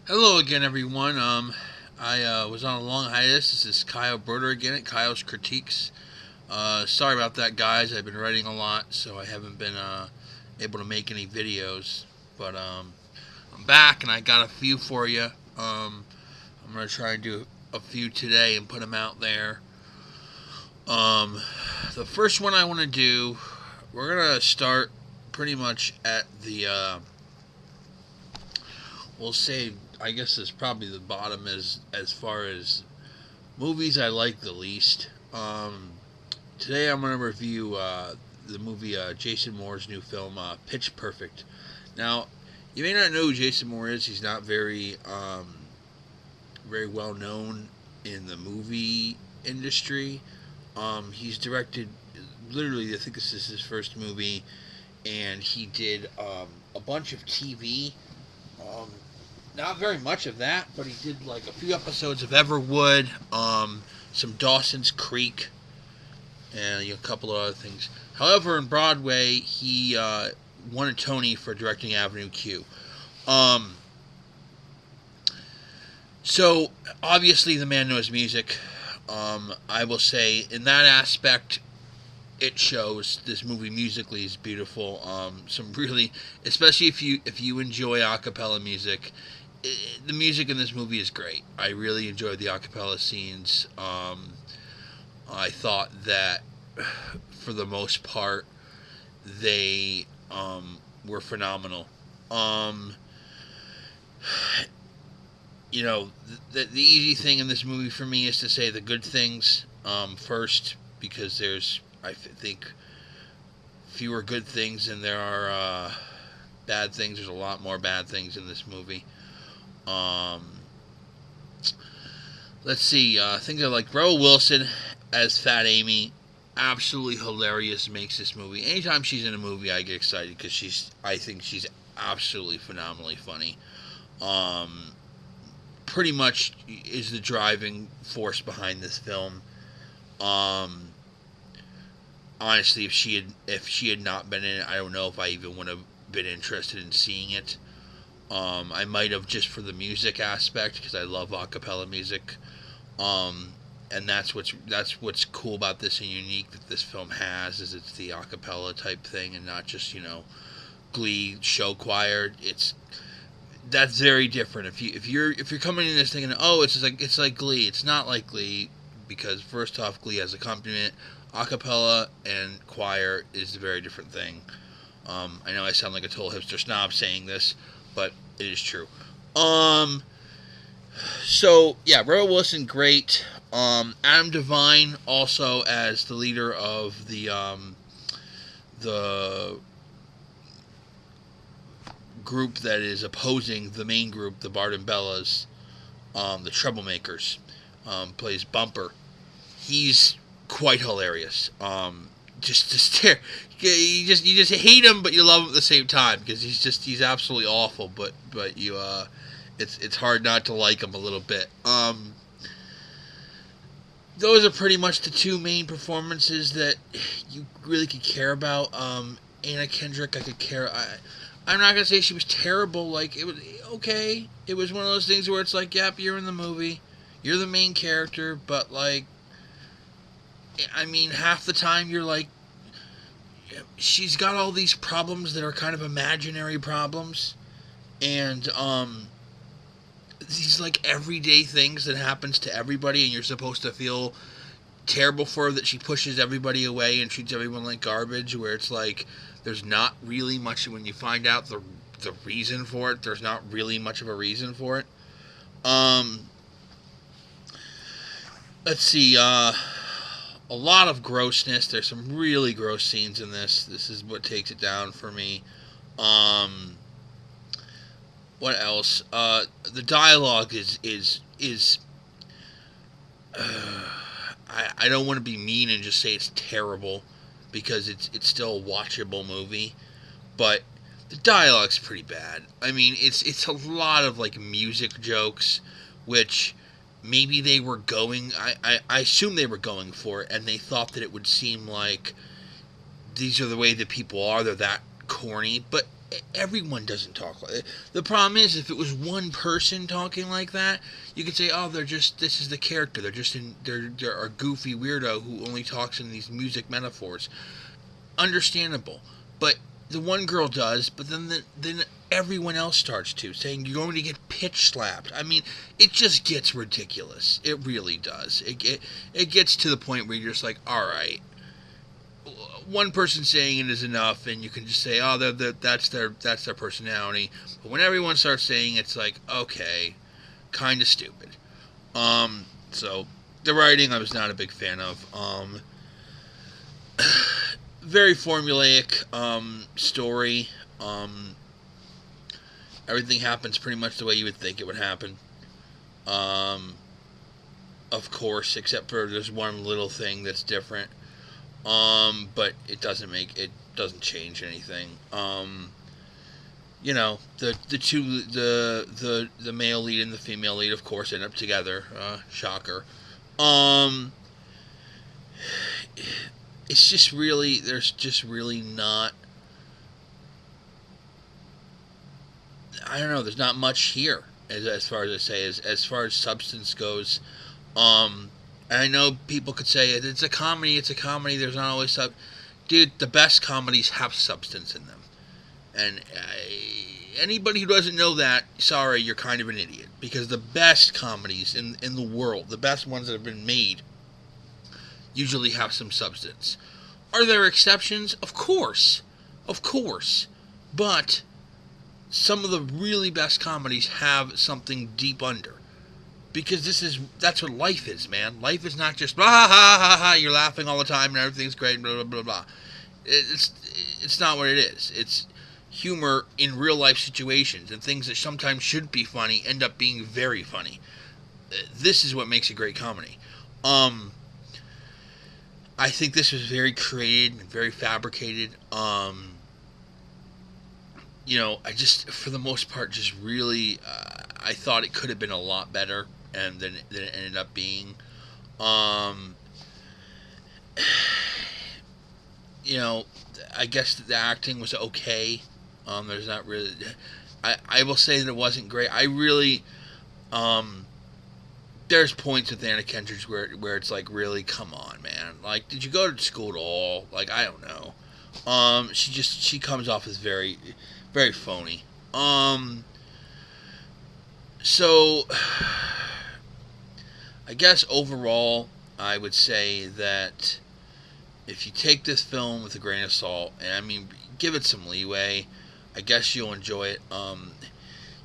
Hello again, everyone. I was on a long hiatus. This is Kyle Broder again at Kyle's Critiques. Sorry about that, guys. I've been writing a lot, so I haven't been able to make any videos. But I'm back, and I got a few for you. I'm gonna try and do a few today and put them out there. Um, the first one I want to do, we're gonna start pretty much at the we'll say, I guess it's probably the bottom as far as movies I like the least. Today I'm going to review the movie Jason Moore's new film, Pitch Perfect. Now, you may not know who Jason Moore is. He's not very well known in the movie industry. He's directed, literally, I think this is his first movie, and he did a bunch of TV. Um, Not very much of that, but he did like a few episodes of Everwood, some Dawson's Creek, and a couple of other things. However, in Broadway, he won a Tony for directing Avenue Q. Um, so obviously, the man knows music. I will say, in that aspect, it shows. This movie musically is beautiful. Some really, especially if you enjoy a cappella music, the music in this movie is great. I really enjoyed the acapella scenes. I thought that for the most part they were phenomenal. Um, the easy thing in this movie for me is to say the good things first, because there's, I think, fewer good things than there are bad things. There's a lot more bad things in this movie. Um, let's see. Things I like. Rebel Wilson as Fat Amy, absolutely hilarious. Makes this movie. Anytime she's in a movie, I get excited because I think she's absolutely phenomenally funny. Um, Pretty much is the driving force behind this film. Um, Honestly, if she had not been in it, I don't know if I even would have been interested in seeing it. I might have, just for the music aspect, because I love a cappella music. Um, and that's what's cool about this and unique that this film has, is it's the a cappella type thing and not just Glee show choir. That's very different. If you're coming in this thinking, oh, it's like Glee, it's not like Glee, because first off, Glee has accompaniment. A cappella and choir is a very different thing. I know I sound like a total hipster snob saying this, but it is true. Um, so yeah, Rebel Wilson, great. Adam Devine also as the leader of the group that is opposing the main group, the Bard and Bellas, the Troublemakers, plays Bumper. He's quite hilarious. Just stare. You just hate him, but you love him at the same time, because he's absolutely awful. But it's hard not to like him a little bit. Those are pretty much the two main performances that you really could care about. Anna Kendrick, I could care. I'm not gonna say she was terrible. Like, it was okay. It was one of those things where it's like, yep, you're in the movie, you're the main character, but like, I mean, half the time you're like, she's got all these problems that are kind of imaginary problems, and these like everyday things that happens to everybody, and you're supposed to feel terrible for her that she pushes everybody away and treats everyone like garbage. Where it's like, there's not really much, when you find out the reason for it. There's not really much of a reason for it. Um, let's see. A lot of grossness. There's some really gross scenes in this. This is what takes it down for me. Um, what else? The dialogue is I don't want to be mean and just say it's terrible, because it's still a watchable movie, but the dialogue's pretty bad. I mean, it's a lot of like music jokes, which maybe they were going. I assume they were going for it, and they thought that it would seem like these are the way that people are. They're that corny, but everyone doesn't talk like that. The problem is, if it was one person talking like that, you could say, oh, this is the character. They're a goofy weirdo who only talks in these music metaphors. Understandable. But the one girl does, but then everyone else starts to, saying you're going to get pitch slapped. I mean, it just gets ridiculous. It really does. It gets to the point where you're just like, all right, one person saying it is enough, and you can just say, oh, that's their personality. But when everyone starts saying it's like, okay, kind of stupid. So the writing I was not a big fan of. Very formulaic story. Everything happens pretty much the way you would think it would happen. Of course, except for there's one little thing that's different. But it doesn't change anything. You know, the male lead and the female lead, of course, end up together. Shocker. It's just really, there's just really not, I don't know, there's not much here, as far as I say, as far as substance goes. And I know people could say, it's a comedy, there's not always dude, the best comedies have substance in them. And anybody who doesn't know that, sorry, you're kind of an idiot. Because the best comedies in the world, the best ones that have been made, usually have some substance. Are there exceptions? Of course. But some of the really best comedies have something deep under. Because that's what life is, man. Life is not just blah ha ha ha, you're laughing all the time and everything's great, blah blah blah blah. It's not what it is. It's humor in real life situations, and things that sometimes should be funny end up being very funny. This is what makes a great comedy. I think this was very created and very fabricated. You know, I just, for the most part, just really, I thought it could have been a lot better, and than it ended up being. You know, I guess the acting was okay. There's not really, I will say that it wasn't great. I really, there's points with Anna Kendrick where it's like, really, come on, man. Like, did you go to school at all? Like, I don't know. She comes off as very, very phony. So, I guess overall, I would say that if you take this film with a grain of salt, and I mean, give it some leeway, I guess you'll enjoy it.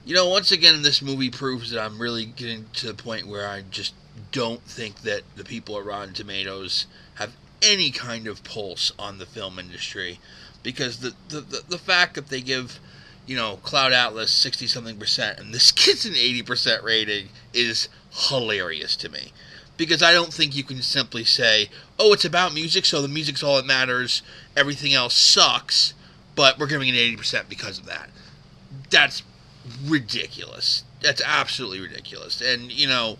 You know, once again, this movie proves that I'm really getting to the point where I just don't think that the people at Rotten Tomatoes have any kind of pulse on the film industry. Because the fact that they give, you know, Cloud Atlas 60-something% and this gets an 80% rating is hilarious to me. Because I don't think you can simply say, oh, it's about music, so the music's all that matters, everything else sucks, but we're giving it 80% because of that. That's ridiculous. That's absolutely ridiculous. And, you know,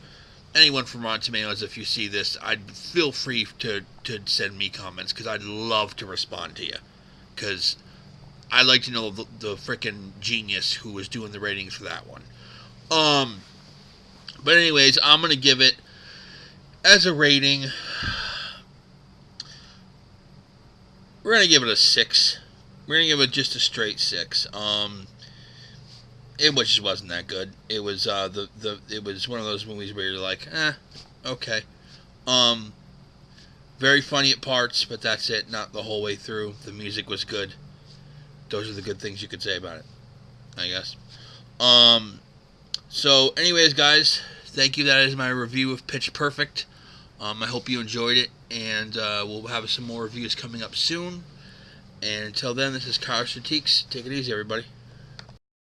anyone from Rotten Tomatoes, if you see this, I'd feel free to send me comments, because I'd love to respond to you. Because I'd like to know the frickin' genius who was doing the ratings for that one. But anyways, I'm going to give it, as a rating, we're going to give it a 6. We're going to give it just a straight 6. It just wasn't that good. It was it was one of those movies where you're like, okay. Very funny at parts, but that's it. Not the whole way through. The music was good. Those are the good things you could say about it, I guess. So, anyways, guys, thank you. That is my review of Pitch Perfect. I hope you enjoyed it, and we'll have some more reviews coming up soon. And until then, this is Kyle Strateeks. Take it easy, everybody.